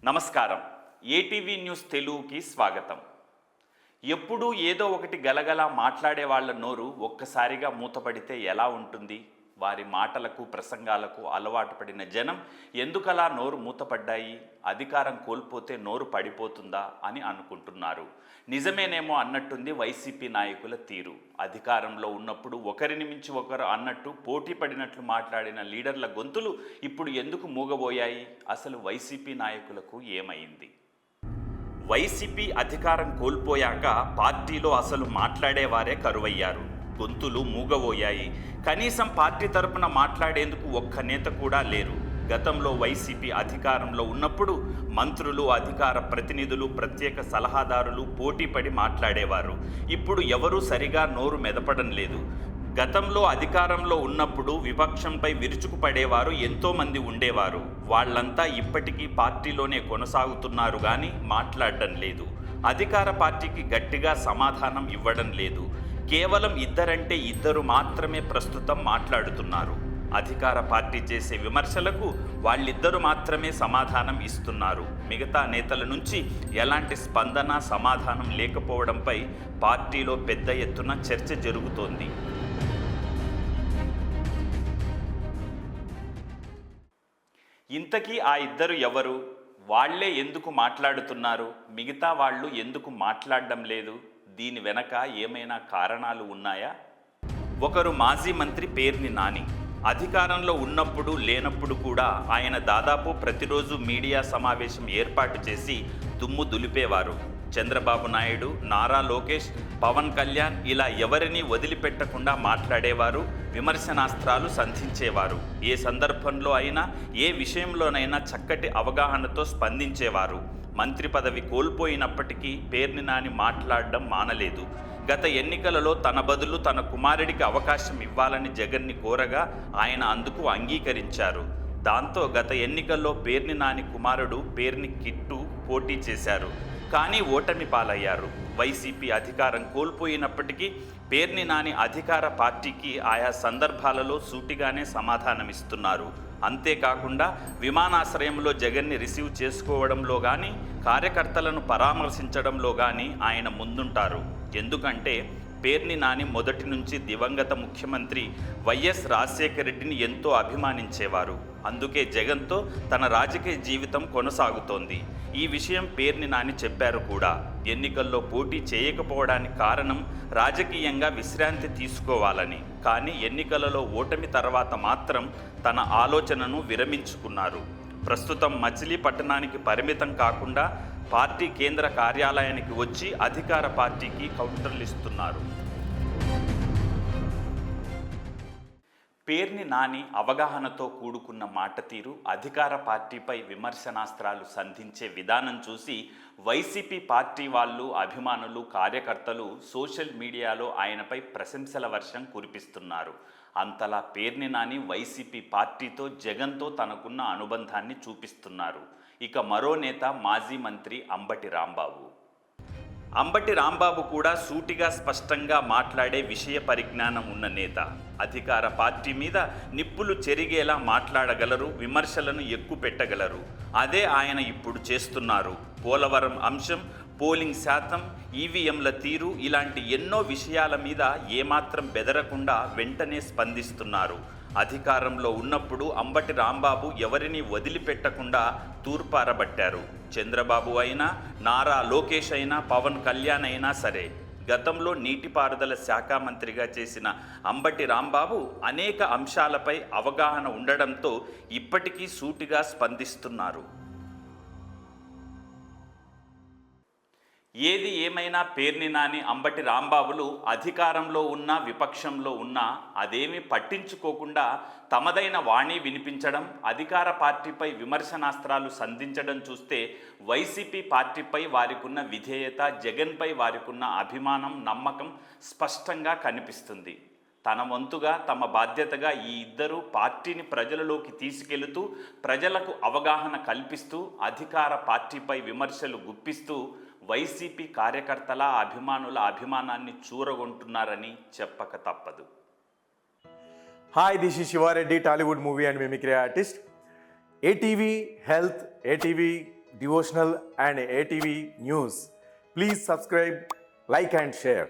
నమస్కారం. ATV news తెలుగుకి స్వాగతం. ఎప్పుడూ ఏదో ఒకటి గలగలా మాట్లాడే వాళ్ళ నోరు ఒక్కసారిగా మూతపడితే ఎలా ఉంటుంది? వారి మాటలకు ప్రసంగాలకు అలవాటు పడిన జనం ఎందుకలా నోరు మూతపడ్డాయి? అధికారం కోల్పోతే నోరు పడిపోతుందా అని అనుకుంటున్నారు. నిజమేనేమో అన్నట్టుంది వైసీపీ నాయకుల తీరు. అధికారంలో ఉన్నప్పుడు ఒకరిని మించి ఒకరు అన్నట్టు పోటీ పడినట్లు మాట్లాడిన లీడర్ల గొంతులు ఇప్పుడు ఎందుకు మూగబోయాయి? అసలు వైసీపీ నాయకులకు ఏమైంది? వైసీపీ అధికారం కోల్పోయాక పార్టీలో అసలు మాట్లాడేవారే కరువయ్యారు. గొంతులు మూగబోయాయి. కనీసం పార్టీ తరపున మాట్లాడేందుకు ఒక్క నేత కూడా లేరు. గతంలో వైసీపీ అధికారంలో ఉన్నప్పుడు మంత్రులు, అధికార ప్రతినిధులు, ప్రత్యేక సలహాదారులు పోటీపడి మాట్లాడేవారు. ఇప్పుడు ఎవరూ సరిగా నోరు మెదపడం లేదు. గతంలో అధికారంలో ఉన్నప్పుడు విపక్షంపై విరుచుకుపడేవారు ఎంతోమంది ఉండేవారు. వాళ్ళంతా ఇప్పటికీ పార్టీలోనే కొనసాగుతున్నారు కానీ మాట్లాడడం లేదు. అధికార పార్టీకి గట్టిగా సమాధానం ఇవ్వడం లేదు. కేవలం ఇద్దరంటే ఇద్దరు మాత్రమే ప్రస్తుతం మాట్లాడుతున్నారు. అధికార పార్టీ చేసే విమర్శలకు వాళ్ళిద్దరూ మాత్రమే సమాధానం ఇస్తున్నారు. మిగతా నేతల నుంచి ఎలాంటి స్పందన, సమాధానం లేకపోవడంపై పార్టీలో పెద్ద ఎత్తున చర్చ జరుగుతోంది. ఇంతకీ ఆ ఇద్దరు ఎవరు? వాళ్లే ఎందుకు మాట్లాడుతున్నారు? మిగతా వాళ్ళు ఎందుకు మాట్లాడడం లేదు? దీని వెనక ఏమైనా కారణాలు ఉన్నాయా? ఒకరు మాజీ మంత్రి పేర్ని నాని. అధికారంలో ఉన్నప్పుడు లేనప్పుడు కూడా ఆయన దాదాపు ప్రతిరోజు మీడియా సమావేశం ఏర్పాటు చేసి దుమ్ము దులిపేవారు. చంద్రబాబు నాయుడు, నారా లోకేష్, పవన్ కళ్యాణ్ ఇలా ఎవరినీ వదిలిపెట్టకుండా మాట్లాడేవారు. విమర్శనాస్త్రాలు సంధించేవారు. ఏ సందర్భంలో అయినా, ఏ విషయంలోనైనా చక్కటి అవగాహనతో స్పందించేవారు. మంత్రి పదవి కోల్పోయినప్పటికీ పేర్ని నాని మాట్లాడడం మానలేదు. గత ఎన్నికలలో తన బదులు తన కుమారుడికి అవకాశం ఇవ్వాలని జగన్ని కోరగా ఆయన అందుకు అంగీకరించారు. దాంతో గత ఎన్నికల్లో పేర్ని నాని కుమారుడు పేర్ని కిట్టు పోటీ చేశారు. కానీ ఓటమి పాలయ్యారు. వైసీపీ అధికారం కోల్పోయినప్పటికీ పేర్ని నాని అధికార పార్టీకి ఆయా సందర్భాలలో సూటిగానే సమాధానమిస్తున్నారు. అంతేకాకుండా విమానాశ్రయంలో జగన్ని రిసీవ్ చేసుకోవడంలో కానీ, కార్యకర్తలను పరామర్శించడంలో కానీ ఆయన ముందుంటారు. ఎందుకంటే పేర్ని నాని మొదటి నుంచి దివంగత ముఖ్యమంత్రి వైఎస్ రాజశేఖర రెడ్డిని ఎంతో అభిమానించేవారు. అందుకే జగన్తో తన రాజకీయ జీవితం కొనసాగుతోంది. ఈ విషయం పేర్ని నాని చెప్పారు కూడా. ఎన్నికల్లో పోటీ చేయకపోవడానికి కారణం రాజకీయంగా విశ్రాంతి తీసుకోవాలని. కానీ ఎన్నికలలో ఓటమి తర్వాత మాత్రం తన ఆలోచనను విరమించుకున్నారు. ప్రస్తుతం మచిలీపట్నానికి పరిమితం కాకుండా పార్టీ కేంద్ర కార్యాలయానికి వచ్చి అధికార పార్టీకి కౌంటర్లు ఇస్తున్నారు. పేర్ని నాని అవగాహనతో కూడుకున్న మాట తీరు, అధికార పార్టీపై విమర్శనాస్త్రాలు సంధించే విధానం చూసి వైసీపీ పార్టీ వాళ్ళు, అభిమానులు, కార్యకర్తలు సోషల్ మీడియాలో ఆయనపై ప్రశంసల వర్షం కురిపిస్తున్నారు. అంతలా పేర్ని నాని వైసీపీ పార్టీతో, జగన్తో తనకున్న అనుబంధాన్ని చూపిస్తున్నారు. ఇక మరో నేత మాజీ మంత్రి అంబటి రాంబాబు. అంబటి రాంబాబు కూడా సూటిగా, స్పష్టంగా మాట్లాడే విషయ పరిజ్ఞానం ఉన్న నేత. అధికార పార్టీ మీద నిప్పులు చెరిగేలా మాట్లాడగలరు, విమర్శలను ఎక్కుపెట్టగలరు. అదే ఆయన ఇప్పుడు చేస్తున్నారు. పోలవరం అంశం, పోలింగ్ శాతం, ఈవీఎంల తీరు ఇలాంటి ఎన్నో విషయాల మీద ఏమాత్రం బెదరకుండా వెంటనే స్పందిస్తున్నారు. అధికారంలో ఉన్నప్పుడు అంబటి రాంబాబు ఎవరిని వదిలిపెట్టకుండా తూర్పారబట్టారు. చంద్రబాబు అయినా, నారా లోకేష్ అయినా, పవన్ కళ్యాణ్ అయినా సరే. గతంలో నీటిపారుదల శాఖ మంత్రిగా చేసిన అంబటి రాంబాబు అనేక అంశాలపై అవగాహన ఉండడంతో ఇప్పటికీ సూటిగా స్పందిస్తున్నారు. ఏది ఏమైనా పేర్ని నాని, అంబటి రాంబాబులు అధికారంలో ఉన్నా, విపక్షంలో ఉన్నా అదేమీ పట్టించుకోకుండా తమదైన వాణి వినిపించడం, అధికార పార్టీపై విమర్శనాస్త్రాలు సంధించడం చూస్తే వైసీపీ పార్టీపై వారికున్న విధేయత, జగన్పై వారికున్న అభిమానం, నమ్మకం స్పష్టంగా కనిపిస్తుంది. తన వంతుగా, తమ బాధ్యతగా ఈ ఇద్దరు పార్టీని ప్రజలలోకి తీసుకెళుతూ, ప్రజలకు అవగాహన కల్పిస్తూ, అధికార పార్టీపై విమర్శలు గుప్పిస్తూ వైసీపీ కార్యకర్తల, అభిమానుల అభిమానాన్ని చూరగొంటున్నారని చెప్పక తప్పదు. Hi, this is Shiva Reddy, Tollywood movie and mimicry artist. ATV Health, ATV devotional and ATV news. Please subscribe, like and share.